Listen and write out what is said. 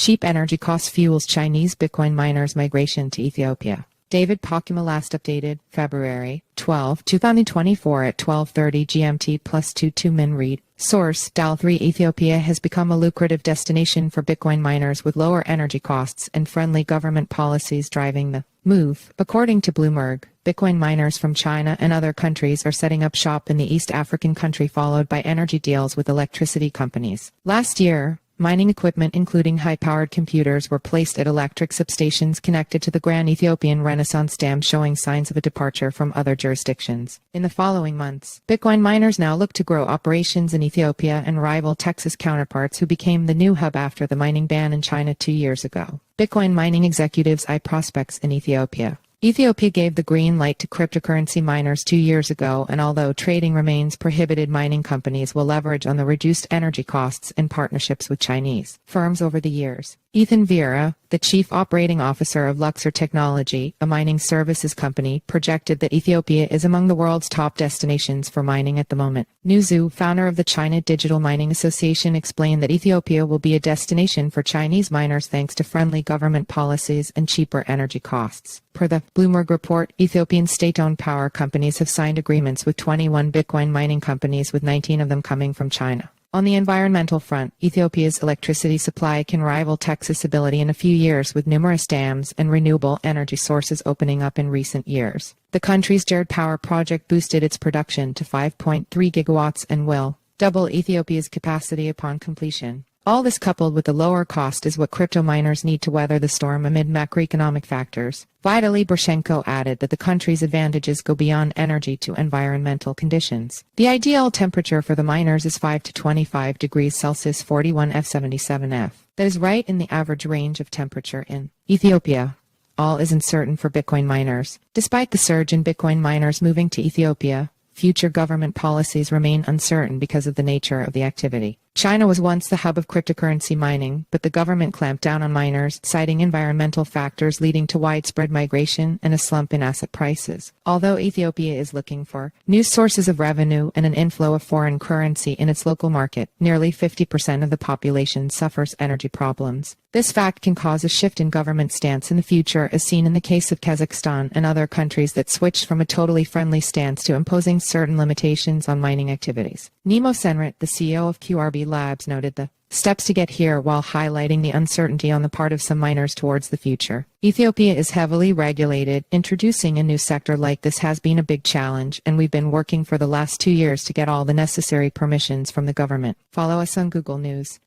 Cheap energy cost fuels Chinese Bitcoin miners' migration to Ethiopia. David Pokima last updated, February 12, 2024 at 12:30 GMT plus 22 min read. Source, DAL3 Ethiopia has become a lucrative destination for Bitcoin miners with lower energy costs and friendly government policies driving the move. According to Bloomberg, Bitcoin miners from China and other countries are setting up shop in the East African country, followed by energy deals with electricity companies. Last year, mining equipment including high-powered computers were placed at electric substations connected to the Grand Ethiopian Renaissance Dam, showing signs of a departure from other jurisdictions. In the following months, Bitcoin miners now look to grow operations in Ethiopia and rival Texas counterparts who became the new hub after the mining ban in China 2 years ago. Bitcoin mining executives eye prospects in Ethiopia. Ethiopia gave the green light to cryptocurrency miners 2 years ago, and although trading remains prohibited, mining companies will leverage on the reduced energy costs and partnerships with Chinese firms over the years. Ethan Vera, the chief operating officer of Luxor Technology, a mining services company, projected that Ethiopia is among the world's top destinations for mining at the moment. Nu Zhu, founder of the China Digital Mining Association, explained that Ethiopia will be a destination for Chinese miners thanks to friendly government policies and cheaper energy costs. Per the Bloomberg report, Ethiopian state-owned power companies have signed agreements with 21 Bitcoin mining companies, with 19 of them coming from China. On the environmental front, Ethiopia's electricity supply can rival Texas' ability in a few years, with numerous dams and renewable energy sources opening up in recent years. The country's Jared Power project boosted its production to 5.3 gigawatts and will double Ethiopia's capacity upon completion. All this, coupled with the lower cost, is what crypto miners need to weather the storm amid macroeconomic factors. Vitaly Brashenko added that the country's advantages go beyond energy to environmental conditions. The ideal temperature for the miners is 5 to 25 degrees Celsius 41 F77F. That is right in the average range of temperature in Ethiopia. All is uncertain for Bitcoin miners. Despite the surge in Bitcoin miners moving to Ethiopia, future government policies remain uncertain because of the nature of the activity. China was once the hub of cryptocurrency mining, but the government clamped down on miners, citing environmental factors leading to widespread migration and a slump in asset prices. Although Ethiopia is looking for new sources of revenue and an inflow of foreign currency in its local market, nearly 50% of the population suffers energy problems. This fact can cause a shift in government stance in the future, as seen in the case of Kazakhstan and other countries that switched from a totally friendly stance to imposing certain limitations on mining activities. Nemo Senrit, the CEO of QRB Labs, noted the steps to get here while highlighting the uncertainty on the part of some miners towards the future. Ethiopia is heavily regulated. Introducing a new sector like this has been a big challenge, and we've been working for the last 2 years to get all the necessary permissions from the government. Follow us on Google News.